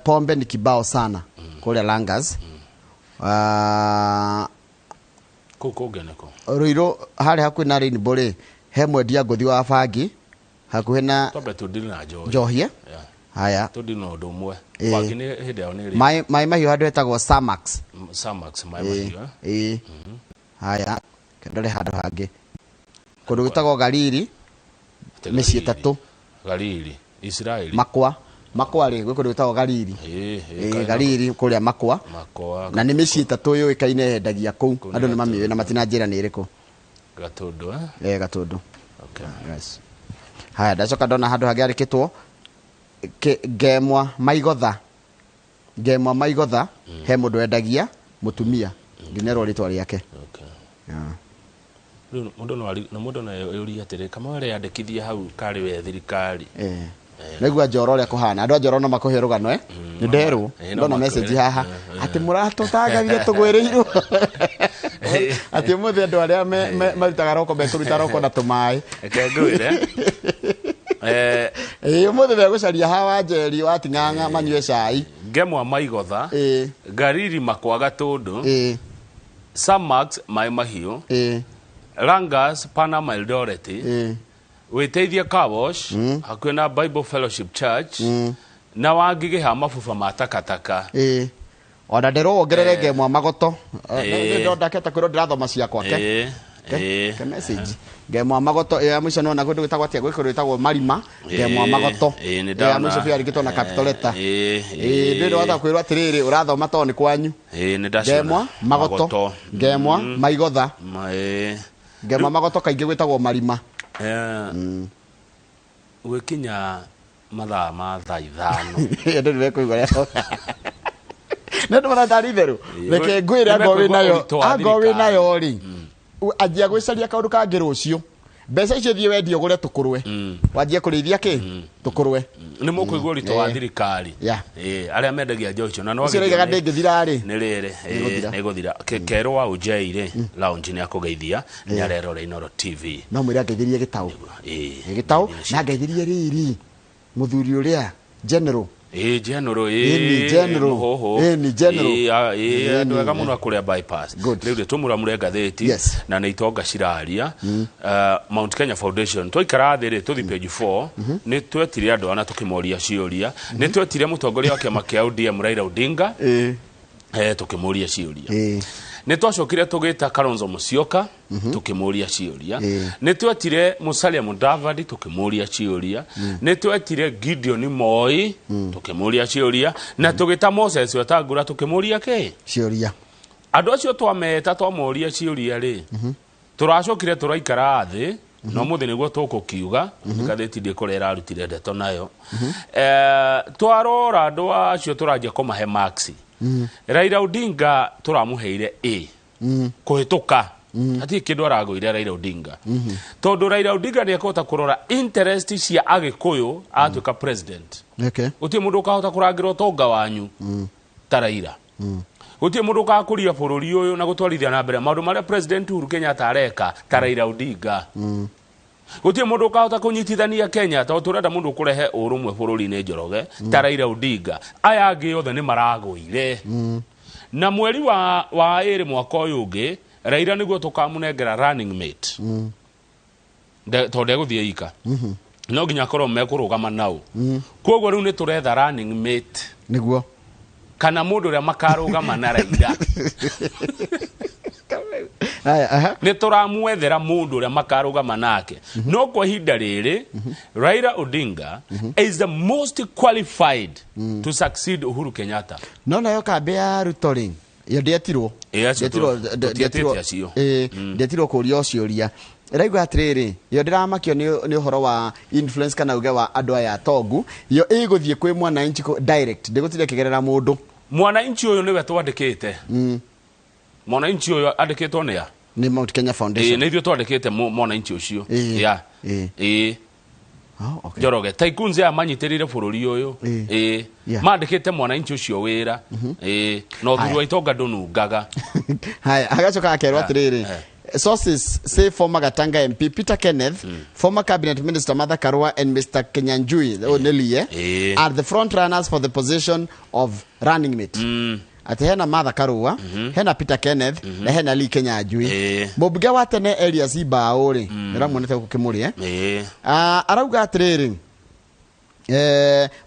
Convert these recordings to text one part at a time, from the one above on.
Pombe ni kibao sana kule Langas. Kuko geneko Ruiro hali hakuhe na Rainbow ri he mwendia ngothi wa bangi hakuhe na tobe tudili na Johia. Haya tudili no ndumwe bagini hinde yao ni mai mahiu handu hetagwo Samax mai mahiu haya kendore handu hangi kundu gitagwo Galili mĩciĩ 3 Galili Israeli makwa ri kundu gitagwo Galili Galili kuria makwa na ni mĩciĩ 3 yoikaine hendagia kuu andu ni mamiwe na matina njira ni iriku Gatundu Gatundu. Okay, yes. Haya ndacoka ndona handu hangi arikitwo Gemwa Maigotha he mundu endagia mutumia nginerwo ritwa riake. Mundu no yuri atire kama wale yandikithia hau kari we thirikari negua njoro ria kuhana andu njoro no makuhe rugano ni nderu ndona message haha ati muratutagaria tugwiriirwo ati muthe andu aria marutaga roko kuruta roko na tumai ekengwire muthe be gucaria hawa njeri wa Ting'ang'a manyue cai Gemwa Maigotha Galili makwa Gatundu Samax mai mahiu Langas Panama Eldoret Witeithia Kawosh hakuhe na Bible Fellowship Church na wangige ha mafufa matakataka ona ndero ongerere Gemwa Magoto ndo ndaketa kwiro ndirathoma cia kwake ke message Gemwa Magoto ya mwisho no na kundu gitagwo atia gwikoro gitagwo Marima Gemwa Magoto ya mwisho pia rigitwo na capital letter ndiro wata kwiro atiriri urathoma to ni kwanyu ni ndacona Gemwa Magoto Gemwa Maigotha Gemwa Magoto kaingi gwitagwo Marima Wekinya mathaa ma thaa 5 ndio ndikuigwa leo ndio maratari theru reke ngwire agowe nayo ri ajia gwicaria kaundu kangi rucio mbeca icio thie wendio gure tukurwe wajia kurithia ki tukurwe ni mukuigwa rito wa thirikari aria mendagia njoicio na no ciregaga ndingithira ri ni riri niguthira kero wa ujeire lounge ni akugeithia ni arerora Inoro TV no mwira ngeithirie gitau na ngeithirie riri muthuri uria general general andu ega muno akuria bypass riu Kumuramura Magathiti na ni itonga ciraria Mount Kenya Foundation toikara thiri tuthi page 4 ni twetire andu ana tukimoria ciuria ni twetire mutongoria wa kiama kia ODM Raila Odinga tukimuria ciuria ni twacokire tugita Kalonzo Musyoka tukimuria ciuria ni twetire Musalia Mudavadi tukimuria ciuria ni twetire Gideon Moi tukimuria ciuria na tugita Moses Wetangula tukimuria ke ciuria andu acio twameta twamuria ciuria ri turacokire turaikara thi no muthi niguo tukukiuga Magathiti ndikurera arutire ndeto nayo twarora andu acio turajia kumahe maxi Raila Odinga turamuheire kuhituka ati kindu aragoire Raila Odinga tondu Raila Odinga ni akota kurora interest cia agikuyu atuika president uti mundu kahota kurangirwo tonga wanyu ta Raila uti mundu kakuria bururi uyu na gutwarithia na mbere maundu maria president Uhuru Kenyatta areka ta Raila Odinga uti mundu kahota kunyitithania Kenya ta turenda mundu kurehe urumwe bururi-ini njoroge ta Raila Odinga aya angi othe ni maragoire na mweri wa iri mwaka uyu ungi Raila niguo tukamunengera running mate tondu eguthie ika no nginya korwo mekurugama nau koguo riu ni turetha running mate niguo kana mundu ria makarugama na Raila ni turamwethera mundu ria makarugama nake no kwa hinda riri Raila Odinga is the most qualified to succeed Uhuru Kenyatta no nayo kambe ya Ruto yo ndietirwo kuria ciuria raigwa atiriri yo ndiramakio ni uhoro wa influence kana uge wa andu aya tongu yo iguthie kwi mwananchi direct ndigutire kigerera mundu mwananchi uyu niwe twandikite mwananchi uyu andikitwo ni Mount Kenya Foundation ni ithio twandikite mwananchi ucio okay Joroge taikunze amanyitirire bururi uyu mandikite mwananchi ucio wira no thuru wa itonga ndunungaga haya agacoka akerwa atiriri Sources say former Gatanga MP Peter Kenneth, former Cabinet Minister Martha Karua, and Mr. Kenyanjui are the front runners for the position of running mate. Ati hena Martha Karua, hena Peter Kenneth, na hena Lee Kenyanjui. Mubuge wa tene Elias Ibaori, niramuonete kukimuri arauga atiriri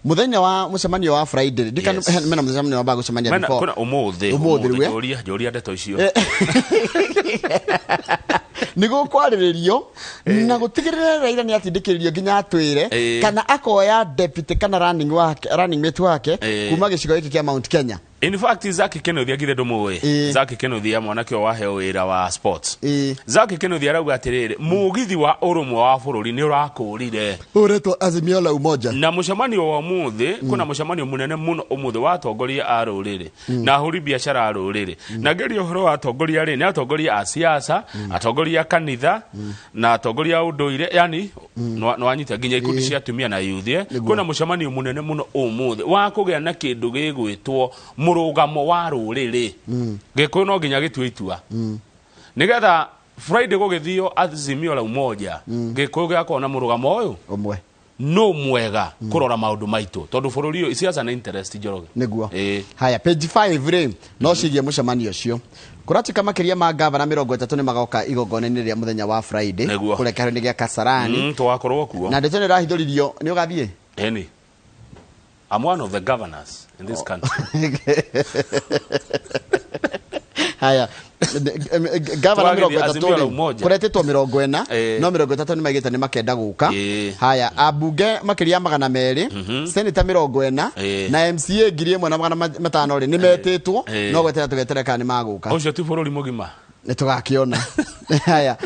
muthenya wa mucemanio wa Friday dikana mena mucemanio wa bago cemania before kuna umuthi joria ndeto icio nigo kwariririo na gutigirira Raila ni atindikiririo nginya atwire kana akoya deputy kana running mate wake kuma gicigo giki kia Mount Kenya. In fact, Zaki Kennedy agire ndumuwe. Zaki Kennedy mwanake waheo wira wa sports. Zaki Kennedy arauga atiriri mugithi wa urumwe wa bururi ni urakurire. Uretwo Azimio la Umoja. Na mucemanio wa muthi kuna mucemanio munene muno umuthi wa atongoria a ruriri na ahuri biashara a ruriri. Na ngeri uhoro wa atongoria ri ni atongoria a siasa, atongoria kanitha na atongoria unduire, yani no anyita nginya ikundi cia atumia na youth. Kuna mucemanio munene muno umuthi wa kugia na kindu gigwitwo murugamo wa ruriri gikuyu no nginya gitue itua nigetha Friday gugithio Azimio la Umoja gikuyu gakona murugamo uyu omwe no mwega kurora maundu maitu tondu bururi uyu siasa na interest Njoroge niguo haya page 5 ri no cigie mucemanio ucio kuratika makiria ma gavana 30 ni magoka igogone-ini ria muthenya wa Friday kureka ni gia Kasarani twakorwo kuo na ndetone rahithuririo ni ugathie eni I'm one of the governors in this country. Haya gavana 30 kuretetwo 40 no 30 ni magite ni makenda guka. Haya abunge makiria 200 senator 40 na MCA 1500 ri ni metetwo no gwetera tugetereka ni maguka. Ucio ti bururi mugima ni tugakiona. Haya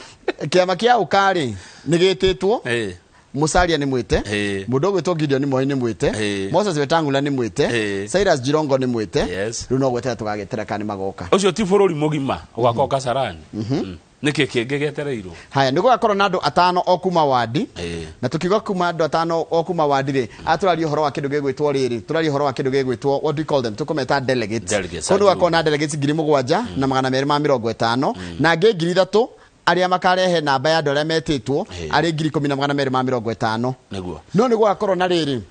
kiama kia ukari ni gitetwo Musalia ni mwite mundu gwitwo Gideon ni Moi ni mwite Moses Wetangula ni mwite Cyrus Jirongo ni mwite riu no gwetera tugagetereka ni magoka. Ucio ti bururi mugima gwako Kasarani niki kingi getereirwo. Haya niguo akorwo na andu 5 okuma wadi na tukiuga kuma andu 5 okuma wadi ri aturario horo wa kindu gigwitwo riri turario horo wa kindu gigwitwo what do you call them tukometa delegates kundu akona delegates 7,000 na 250 na nge 3,000 aria makarehe namba ya ndore metitwo ari 10,250 niguo no niguo akorwo na riri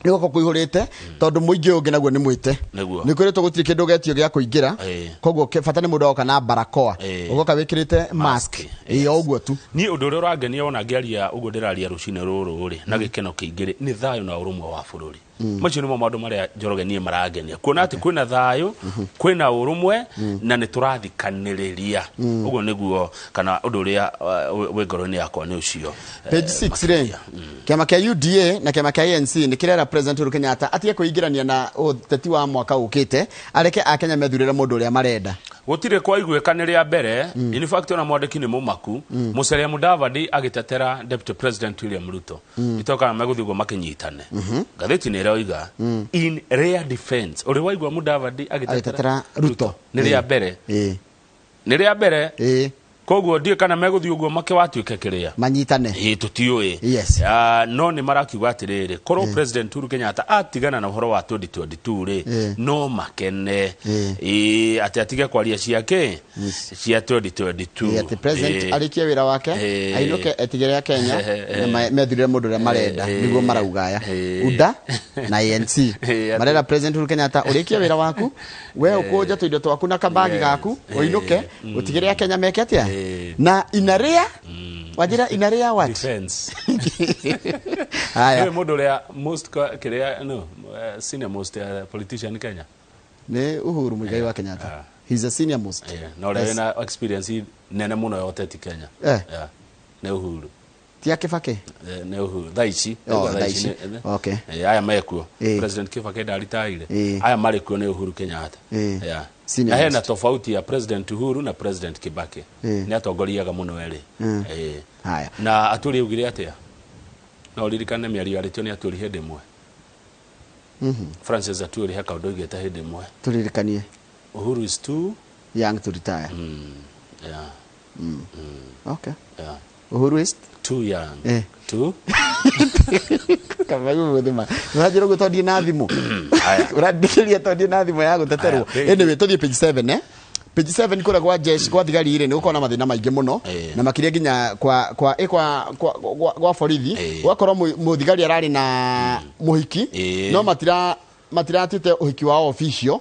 niguo kuihurite tondu muingi ungi naguo ni mwite ni kwiritwo gutiri kindu getio gia kuingira koguo bata ni mundu oka na barakoa ugoka wikirite mask iyo uguo tu ni undu uri urangenia ona ngiaria uguo ndiraria rucine ruru ri na gikeno kiingiri ni thayo na urumwe wa bururi macio nimo maundu maria Njoroge nie marangenia kuona ati kwina thayo kwina urumwe na ni turathikaniriria uguo niguo kana undu uria we ngoro-ini yakwa ni ucio. Page 6 ri kiama kia UDA na kiama kia ANC ni kirera President Uhuru Kenyatta atie kuingirania na uteti wa mwaka ukite areke akenya methurire mundu uria marenda gutire kwa igwekane ria mbere in fact ona mwandiki ni mumaku Musalia Mudavadi agitetera Deputy President William Ruto itoka maguthi go makinyitane gatheti ni roiga in rare defense uri waigwa Mudavadi agitetera Ruto ni ria mbere ni ria mbere koguo ndie kana meguthi uguo make watuike kiria manyitane tutiui no ni marakiuga atiriri korwo President Uhuru Kenyatta atigana na uhoro wa 2022 ri no makene ati atige kwaria ciake cia 2022 ati president alikia wira wake ainuke etigere Kenya na methurire mundu ria marenda niguo maraugaya UDA na ANC marenda President Uhuru Kenyatta ulikia wira waku we ukoja tuindo twaku na kabagi gaku uinuke utigere Kenya meke atia na inaria wajira inaria what defense. Haya mundu ria most kiria no senior most politician Kenya ni Uhuru Muigai wa Kenyatta he's a senior most no na experience nene muno yote ti Kenya ne Uhuru tia Kibaki ne Uhuru thaici okay aya mekuo President Kibaki ndaritaire aya marikuo ne Uhuru Kenyatta na hena tofauti ya President Uhuru na President Kibaki ni atongoriaga muno eri haya na aturi ugire atia na uririkane miario aritio ni aturi hende mwe Francis aturi haka udoigeta hende mwe turirikanie Uhuru is too young to retire okay Uhuru is too young too kama yuko thima unajira gutodie na thimu haya uradikiria todie na thimu ya guteterwo anyway todie page 7 page 7 kura kwa jeshi kwa thigari ire ni ukona mathina maingi muno na makiria ginya kwa borithi wakorwo muthigari arari na muhiki no matiratite uhiki wa official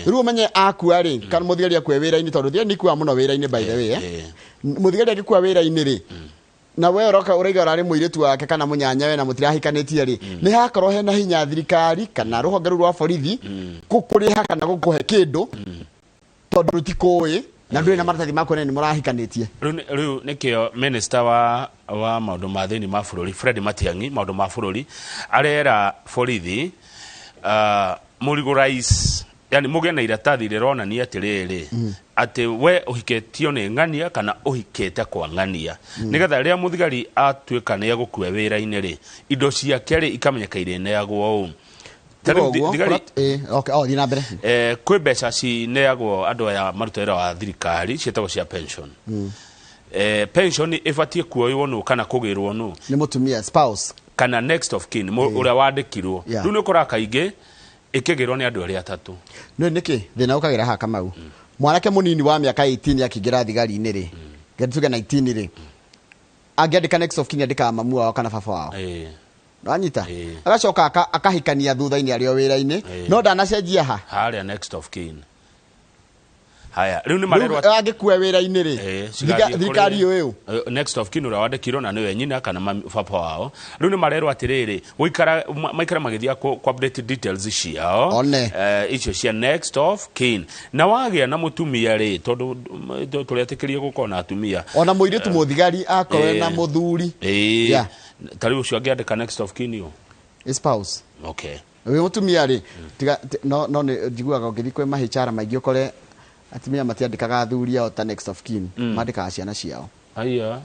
riu menye akua ri kana muthigari akue wira-ini tondu thia ni kwa muno wira-ini by the way muthigari akikua wira-ini ri na we roka uraiga urari muiritu wake kana munyanya we na mutirahikanitie ri ni hakorwo hena hinya thirikari kana ruhonge rwa borithi gukuriha kana gukuhe kindu tondu rutikui na nduri na maratathi mako ni murahikanitie riu nikio minister wa maundu ma thini ma bururi Fred Matiang'i maundu ma bururi arera borithi Murigo rais yani mugena iratathi rironania atiriri ati we uhiketio ni ng'ania kana uhikete kwa ng'ania nigetha ria muthigari atuika ni agukua wira-ini ri indo ciake ri ikamenyeka ireneagwo uu kwi mbeca cineagwo andu aya marutira wa thirikari cietagwo cia pension pension ibatie kuoywo nu kana kugirwo nu ni mutumia spouse kana next of kin uria wandikirwo riu ni ukora kaingi ikigirwo ni andu eri atatu no niki thina ukagira haka mau mwanake munini wa miaka 18 akigira thigari-ini ri gatuga 19 ri angiandika next of kin andika mamu wao kana baba wao Anyita agacoka akahikania thutha-ini ario wira-ini no ndanacenjia haria next of kin haya riu ni marerwa agikua wira-ini ri thirikari uyu next of kin rawandikirwo na niwe nyina kana baba wao riu ni marerwa atiriri guikara maikara magithia ku update details ciao icio cia next of kin na wagia na mutumia ri tondu turiatikirie gukona atumia ona muiritu muthigari akorwe na muthuri tari ucio angiandika next of kin yo spouse okay we mutumia ri no njiguaga ngithi kwe mahichara maingi ukore atimia matiandikaga athuri ao ta next of kin mandikaga ciana ciao aya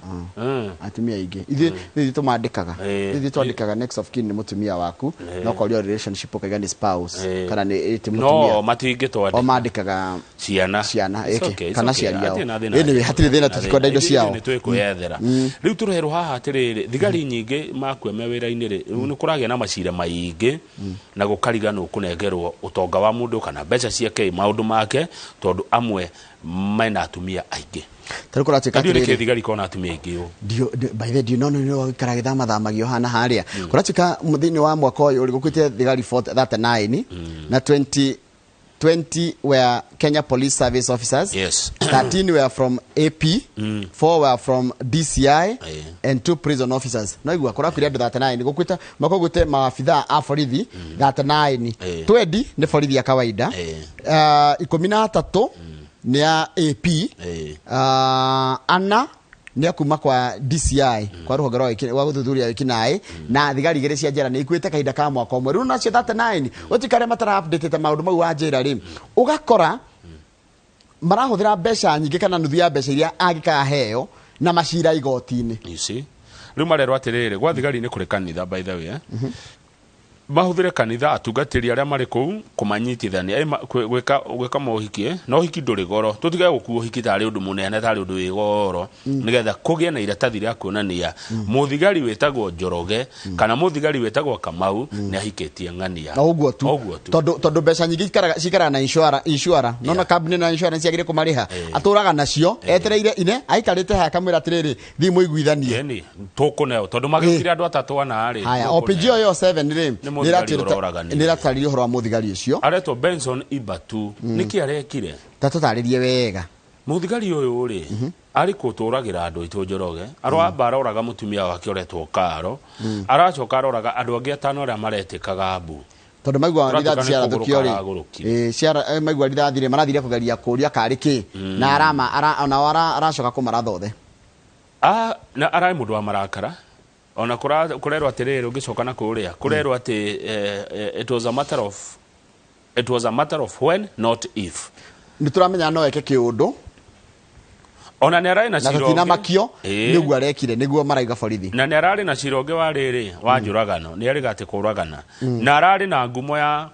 atimia ingi ithi tumandikaga ithi twandikaga next of kin ni mutumia waku no call your relationship ukaiga ni spouse kana ni mutumia no matingi twandika o mandikaga ciana kana ciari yao anyway hatire thina tutikonda indo ciao ni twikuyethera riu tureherwo haha atiriri thigari nyingi makwe mewira-ini ri riu ni kuragia na macira maingi na gukariga no kunengerwo utonga wa mundu kana mbeca ciake maundu make tondu amwe mena atumia aingi tari kuratika ndio ni thigari kona atumia aingi dio by the dio no no karagithama thamagio hana haria kuratika muthini wa mwaka uyu uri gukwite thigari 39 na 20 were Kenya Police Service officers. Yes. 13 were from AP, 4 were from DCI, and 2 prison officers. No igua kora kuri andu 39 gukwita makogute maafitha a borithi 39. 20 ni borithi ya kawaida. 13 ni ya AP. Ana ni akuma kwa DCI kwa ruhonge rwa guthuthuria wikinae na thigari igire cia njera ni ikuite kahinda ka mwaka umwe riu nacio 39 utikare matara update maundu mau wa njera ri ugakora marahuthira mbeca nyingi kana nuthu ya mbeca iria agikaheo na macira igoti-ini you see riu marerwa atiriri gwa thigari ni kuri kanitha by the way mahuthire kanitha atungatiri aria mari kuu kumanyitithania gwika mohiki no hiki nduri goro tutige gukuo hiki tari undu munene tari undu wi goro nigetha kugie na iratathi ria kuonania muthigari wetagwo Njoroge kana muthigari wetagwo Kamau ni ahiketie ng'ania uguo tu tondu mbeca nyingi cikara na insurance no company na insurance yagire kumariha aturaga nacio etereire ine aikarite ha kamwira atiriri thimu iguithanie ni tukuneo tondu magikira andu atatu ana ari haya opigio yo 7 ri nirataririo horo wa muthigari ucio aretwo Benson Ibatu niki arekire tatutaririe wega muthigari uyu ri ari kuturagira andu itu Njoroge arwamba aroraga mutumia wake oretwo Karo aracoka aroraga andu angi atano aria maretikaga mbu tondu maigua rithathi cia rathukio ri cia maigua rithathi ri marathire kugeria kuria kariki na arama ona aracoka kumarathothe na arai mundu wa marakara ona kurerwa atiriri ungicoka na kuria kurerwa ati it was a matter of when not if nituramenya no eke kiundu ona ni arai na cironge na makio niguo arekire niguo maraiga borithi na ni arari na cironge wa riri wa njuragano ni ari gati kuragana na arari na ngumo ya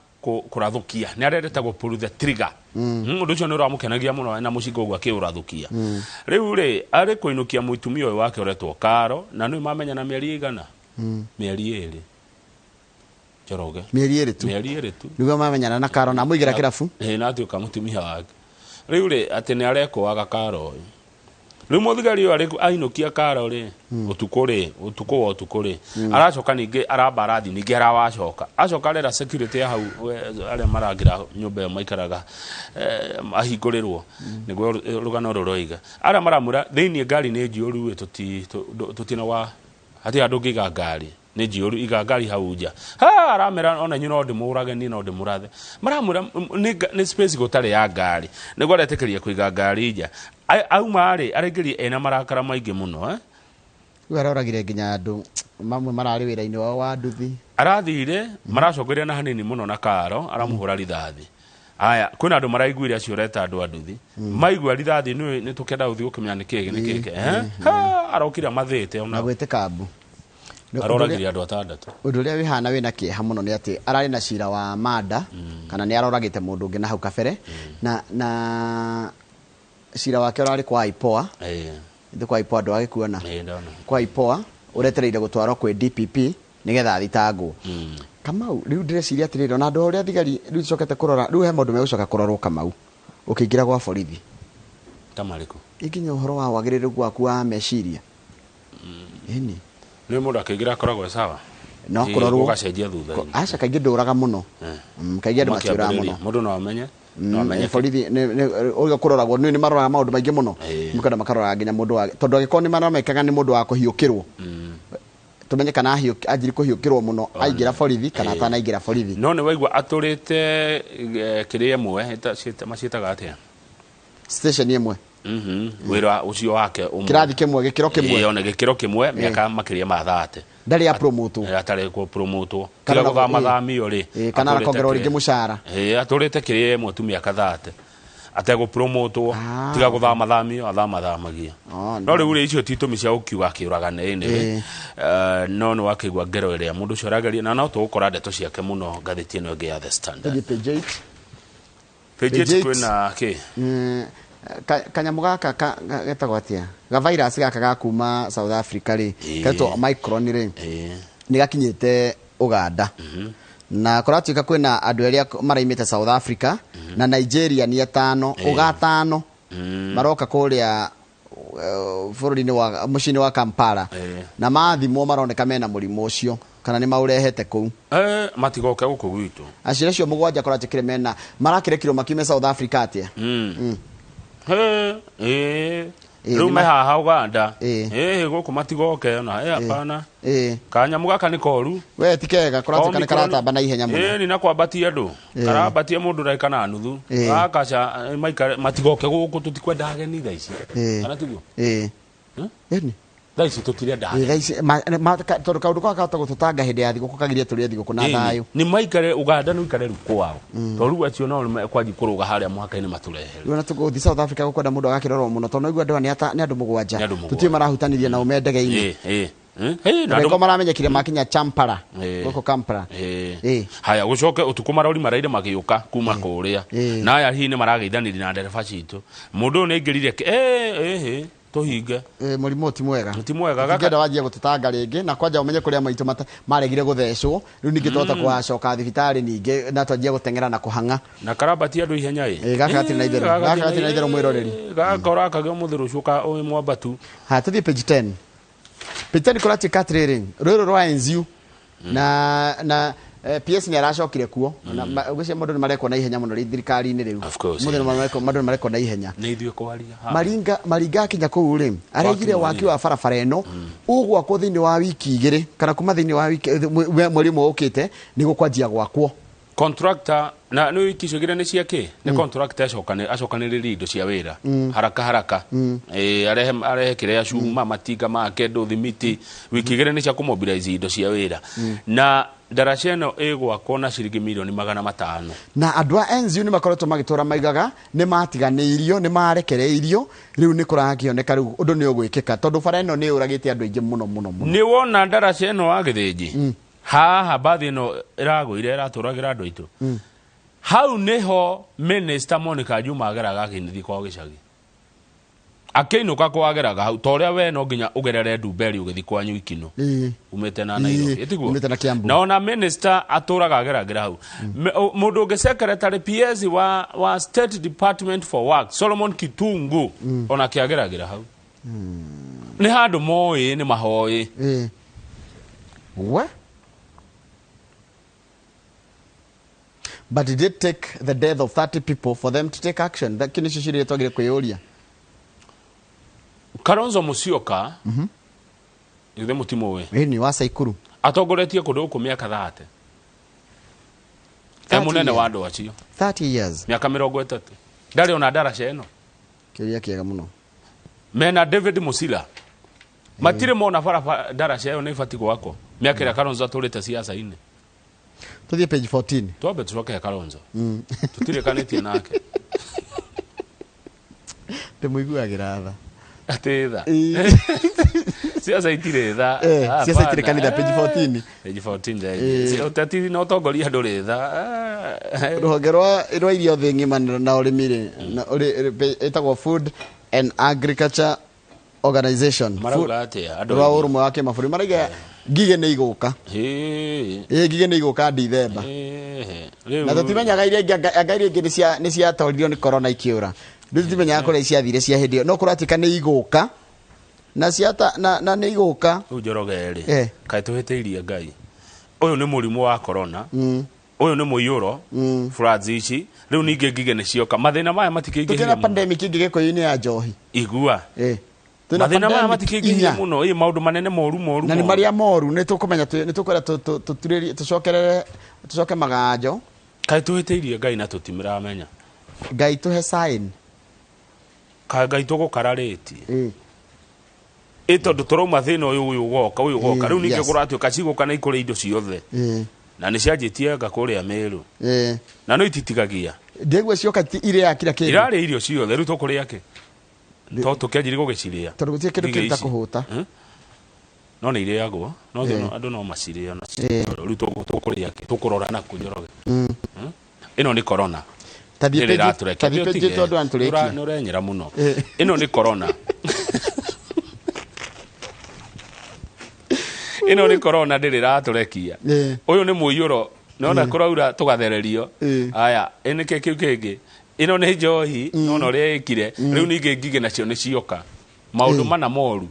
kurathukia ni arereta go pull the trigger undu ucio ni uramukenagia muno na mucingo gwa kiurathukia riu ri ari kuinukia mutumia uyu wake oretwo Karo na ni mamenya na mieri igana mieri iri Njoroge mieri iri tu niguo mamenyana na Karo na muigira kirafu na atuika mutumia wake riu ri ati ni arekwaga karo riu muthigari ari ainukia karo ri utuku wa utuku ri aracoka ningi arambarathi ningi arawacoka acoka rera security hau ari marangira nyumba ya maikaraga ahingũrĩrwo niguo rugano ruroiga ara maramura thiini ngari ni njioru tutina wa ati andu ngiga ngari ni njioru iga ngari hau nja aramera ona nyino ndimurage ni no ndimurathe maramura ni space gutari ya ngari niguo aretekeria kuiga ngari nja auma arengeri ena marakara maingi muno aroragire nginya andu mamwe marari wira-ini wao wa nduthi arathire maracokeria na hanini muno na karo aramuhura rithathi aya kwina andu maraiguire acio reta andu a nduthi maigua rithathi ni tukenda uthi ukimenya nikiki arokira mathite ona gwite kambu aroragiria andu atandatu undu uria wihana wina kieha muno ni ati arari na cira wa mada kana ni aroragite mundu ungi na hau kabere na cira wake urari kwa ipoa ndi kwa ipoa ndo agikuona kwa ipoa uretereire gutwarwo kwi DPP nigetha thitangwo Kamau riu ndĩreciria atirĩrĩ ona andũ ũrĩa thigari riu cokete kũrora riu he maũndũ megũcoka kũrorwo Kamau ũkĩingĩra gwa borithi tamarĩkũ ikinya ũhoro wa wagĩrĩru gwaku wa meciria ĩni nĩ mũndũ akĩingĩra akoragwo sawa no kũrorwo ũgacenjia thutha-inĩ aca kaingĩ ndũraga mũno kaingĩ andũ matiũraga mũno mũndũ no amenye borithi ũrĩa kũroragwo nĩ maroraga maũndũ maingĩ mũno mũkenda makarora nginya mũndũ wa tondũ angĩkorwo nĩ maramekaga nĩ mũndũ wa kũhiũkĩrwo tumenye kana ajiri kuhiukirwo muno aingira borithi kana atanaingira borithi no ni waigua aturite kiri imwe macitaga atia station imwe wira ucio wake kirathi kimwe gikiro kimwe yone gikiro kimwe miaka makiria ma 30 ndari ya promote atari ku promote tiga guthama thamio ri kana akongerwo ringi mushara aturite kiri imwe tu miaka 30 atego promotwo tiga guthama thamio athamagia no riu ri icio titumi cia ukiuga kiuragane no no wakigwa ngero iria mundu ucio arageria na no tukora ndeto ciake muno ngathiti ino ngi ya The Standard page 8 kwina ki kanyamu gaka getagwo atia ga virus gaka ga kuma South Africa ri ketwo Micron ri ni gakinyite Uganda na kuratuika kwina andu eria maraimite South Africa na Nigeria ni atano ugatano maroka kuria bururi-ini wa mucini wa Kampala na mathimo maroneka mena murimu ucio kana ni maurehete kuu matigoke guku gwitu acira cio mugwanja kuratikire mena marakirekirwo makiume South Africa atia riu me haha Uganda guku matigoke ona hapana kanyamu gaka ni koru we tikega kuratika ni karatamba na ihenya muno ni nakwabatia andu karabatia mundu raika na nuthu akaca matigoke guku tutikwenda ageni tha ici kana tiguo ni tha ici tutire ndage tha ici tondu kaundu gaka gututanga hindi ya thiguku kagiria turie thiguku na thayo ni maikare Uganda no ikare ruko wao to riu acio no kwaji kuruga haria muhaka-ini maturehere riu na tuguthi South Africa gukwenda mundu agakirorwo muno tondu igua ndewa ni andu mugwanja tutie marahutanirie na ume ndege-ini na ndo maramenyekire makinya Champara goko Kampala haya gucoke utuku marori maraire magiuka kuma kuria na aya hihi marageithaniri na ndereba citu mundu ni ngirire tuhinge murimu ti mwega gaka ngenda wajia gututanga ringi na kwanja umenye kuria maitu maregire guthecwo riu ningi tota kwacoka thibitari ningi na twajia gutengera na kuhanga na karabati andu ihenya gaka gatiri na itherũ mwiroreri gakora kagio muthiru cuka o mwambatu ha tuthie page 10 page 10 kurati katriri ruru rwa enziu na PS ni aracokire kuo na ugucia mundu ni marekwo na ihenya muno ri thirikari-ini riu mundu ni marekwo na ihenya ni ithue kwaria maringa kinya kuu ri aregire waki wa barabara ino ugwakwo thiini wa wiki 2 kana kuma thiini wa wiki mwerimu ukite ni gukwanjia gwakwo contractor na no ikicogire ni ciake ni contractor acokaniriri indo cia wira haraka arehe kirea cuma matinga make ndo thimiti wiki 2 ni cia kumobilize indo cia wira na daraca ĩno ĩgwakwo na ciringi milioni 500 na andũ a NGO ni makoretwo magitora maigaga ni matiganĩirio ni marekereirio riu ni kurakioneka riu undu ni ũgwĩkĩka tondu bara ĩno ni ũragĩte andũ aingĩ muno ni wona daraca ĩno wa gĩthĩnji haha bathi ĩno ĩragũire ĩratũragira andũ aitũ hau niho minister Monica Juma ageraga akĩnithi kwa gĩcagi akeinuka kwageraga hau toria we no nginya ugerere Ndumberi ugithi kwanyu ikino umete na Nairobi etiguo umete na Kiambu na ona minister aturaga ageragira hau mundu ungi secretary PS wa State Department for Work Solomon Kitungu ona kiageragira hau ni handu moi ni mahoi what? But it did take the death of 30 people for them to take action. That kinishishiri yetogire kweyoria. Kalonzo Musyoka yuthe mutimo we. Ni wasa ikuru. Atongoretie kundu ku miaka 30. Munene wa andu acio. 30 years. Miaka 30. Ndari ona Darasha eno. Kiria kiega muno. Mena David Musila. Matire mona bara Darasha eno ifati gwako. Miaka ya Kalonzo aturite siasa ine. Tuthie page 14. Tuambe tucoke Kalonzo. Tutire kanetie nake. Temuiguagira tha. Atitha. Siasa itire tha. Siasa itire kanitha page 14. Page 14 dai. Utati no tongoria nduri tha. Ruhonge rwa irio thi ngima na urimire na etagwo Food and Agriculture Organization. Marauga atia andu rwa urumwe wa kimaburi maraiga ngige ni iguka. Ngige ni iguka December. Na tutimenyaga iria ingi ni cia toririo ni corona ikiura. Ndutimenyaga kuria cia thire cia hindi no kuratika ni iguka na ciata na ni iguka ujorogeri kai tuhiteirie Ngai uyu ni murimu wa corona uyu ni muiyuro floods ici riu ninge ngige ni cioka mathina maya matikiingi tukina pandemic ingige koini ya njohi igua mathina maya matikiingi muno maundu manene moru na ni maria moru ni tukumenya ni tukwera tucoke magajo kai tuhiteirie Ngai na tutimiramenya Ngai tuhe sign ka Ngai tugukarariti tondu turauma thina uyu goka riu ninge kuratuika ciguka na ikure indo ciothe na ni cianjitie ngakuria Meru na no ititigagia ndegwe cioka ire ya kila kindu irari irio ciothe riu tukuria ki to tukianjiri gugiciria tondu gutie kindu kinda kuhuta no ni iriagwo no andu no maciria na riu tukuria ki tukurora na kunyoroge ino ni corona tabipeje tondu anturekia no renyera muno ino ni corona ino ni corona ndirira turekia uyu ni muiyuro nona kuraura tugathererio aya enike kiu kingi ino ni njohi nona ria ikire riu ninge ngige nacio ni cioka maundu mana moru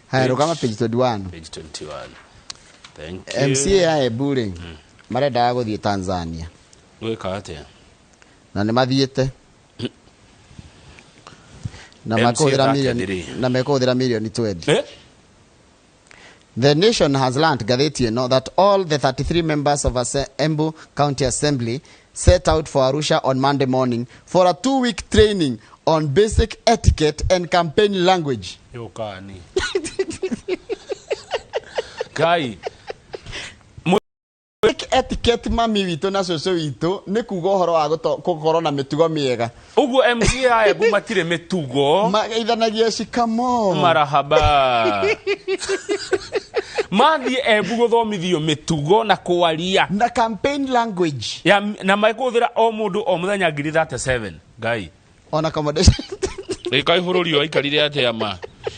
haya rugama page 21 thank you MCA Ebure marenda guthie Tanzania gwika atia na ni mathiete na makuhira milioni 20 The Nation has learned, Gathiti, that all the 33 members of Embu County Assembly set out for Arusha on Monday morning for a 2-week training on basic etiquette and campaign language. Yokani. Kai. Basic etiquette mami wito na soso wito ni kuga horo wa gukorwo na mitugo miega. Uguo MCA Embu matire mitugo. Maithanagia shikamo. Marahaba. Mathi Embu guthomithio mitugo na kwaria na campaign language ya na maikuthira o mundu o muthenya 37 Ngai on accommodation kai bururi o ikarire atia ma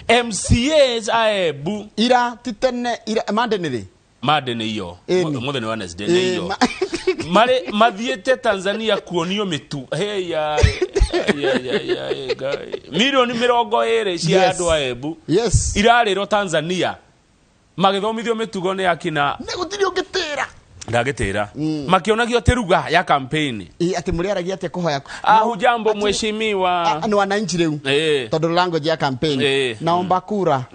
MCAs Embu ira titene ira mande ni iyo muthenya Wednesday ni iyo mare mathiete Tanzania kuonio mitu ya Ngai milioni 20 cia andu a Embu irariro Tanzania magithomithio mitugo ni akina ne gutiri ungitira ndagitira makionagio teruga ya campaign ati muri aragia ati kuhoya hujambo mheshimiwa ni wananchi riu tondu language ya campaign naomba kura